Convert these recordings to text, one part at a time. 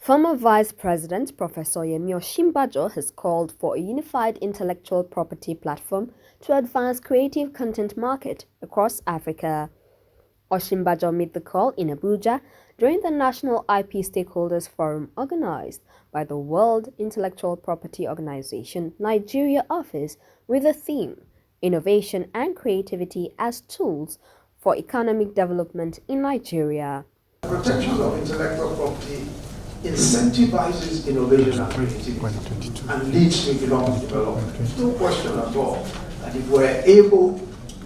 Former Vice-President Prof. Yemi Osinbajo has called for a unified intellectual property platform to advance creative content market across Africa. Osinbajo made the call in Abuja during the National IP Stakeholders Forum organized by the World Intellectual Property Organization Nigeria office with the theme Innovation and Creativity as Tools for Economic Development in Nigeria. Protection of intellectual property incentivizes innovation and creativity and leads to economic development. No question at all that if we're able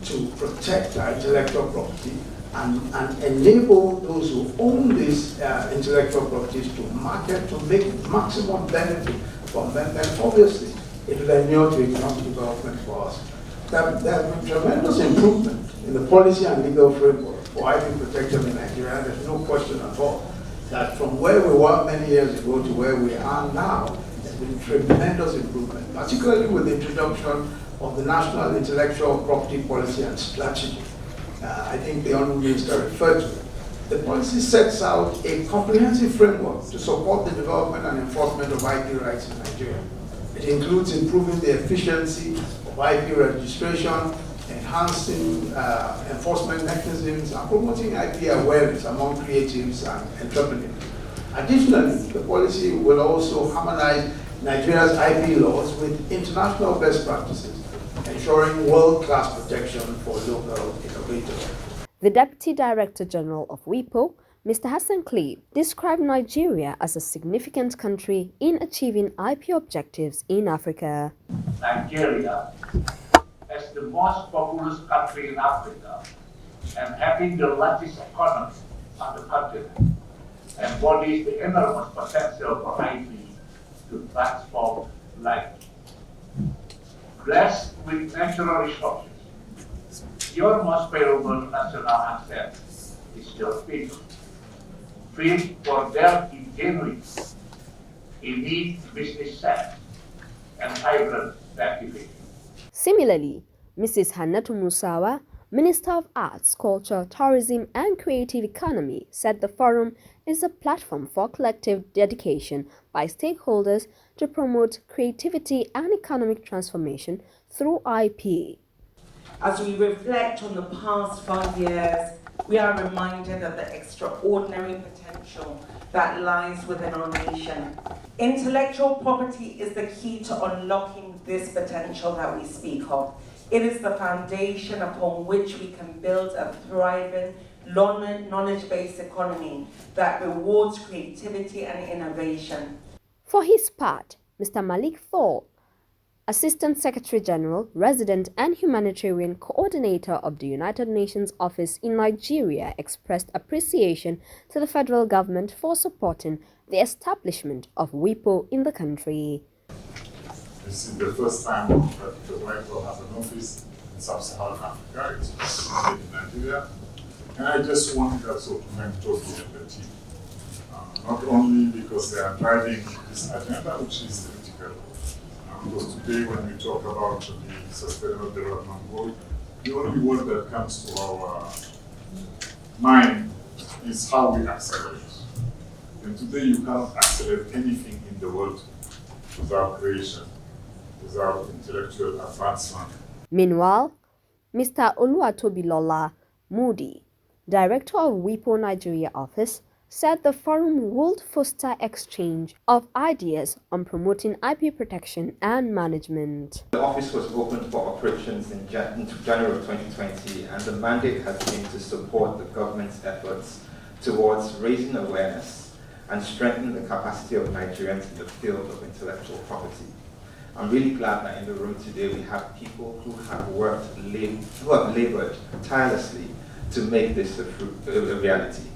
to protect our intellectual property and enable those who own these intellectual properties to market, to make maximum benefit from them, then obviously it will inure to economic development for us. There has been tremendous improvement in the policy and legal framework for IP protection in Nigeria. There's no question at all that from where we were many years ago to where we are now, there's been tremendous improvement, particularly with the introduction of the National Intellectual Property Policy and Strategy. I think the Honourable Minister referred to it. The policy sets out a comprehensive framework to support the development and enforcement of IP rights in Nigeria. It includes improving the efficiency of IP registration, enhancing enforcement mechanisms, and promoting IP awareness among creatives and entrepreneurs. Additionally, the policy will also harmonize Nigeria's IP laws with international best practices, ensuring world-class protection for local innovators. The Deputy Director General of WIPO, Mr. Hassan Clive, described Nigeria as a significant country in achieving IP objectives in Africa. Nigeria, as the most populous country in Africa and having the largest economy on the continent, embodies the enormous potential for IP to transform life. Blessed with natural resources, your most valuable national asset is your people. Fit for their ingenuity, innate business sense, and vibrant activity. Similarly, Mrs. Hannatu Musawa, Minister of Arts, Culture, Tourism and Creative Economy, said the forum is a platform for collective dedication by stakeholders to promote creativity and economic transformation through IP. As we reflect on the past 5 years, we are reminded of the extraordinary potential that lies within our nation. Intellectual property is the key to unlocking this potential that we speak of. It is the foundation upon which we can build a thriving, knowledge-based economy that rewards creativity and innovation. For his part, Mr. Malik Thor, Assistant Secretary General, Resident and Humanitarian Coordinator of the United Nations Office in Nigeria, expressed appreciation to the federal government for supporting the establishment of WIPO in the country. This is the first time that the WIPO has an office in sub-Saharan Africa. It's in Nigeria. And I just wanted also to thank Toby and the team. Not only because they are driving this agenda, which is critical. Because today when we talk about the Sustainable Development Goal, the only word that comes to our mind is how we accelerate. And today you cannot accelerate anything in the world without creation, without intellectual advancement. Meanwhile, Mr. Oluwatobilola Moody, Director of WIPO Nigeria Office, said the forum would foster exchange of ideas on promoting IP protection and management. The office was opened for operations in January of 2020, and the mandate has been to support the government's efforts towards raising awareness and strengthening the capacity of Nigerians in the field of intellectual property. I'm really glad that in the room today we have people who have labored tirelessly to make this a reality.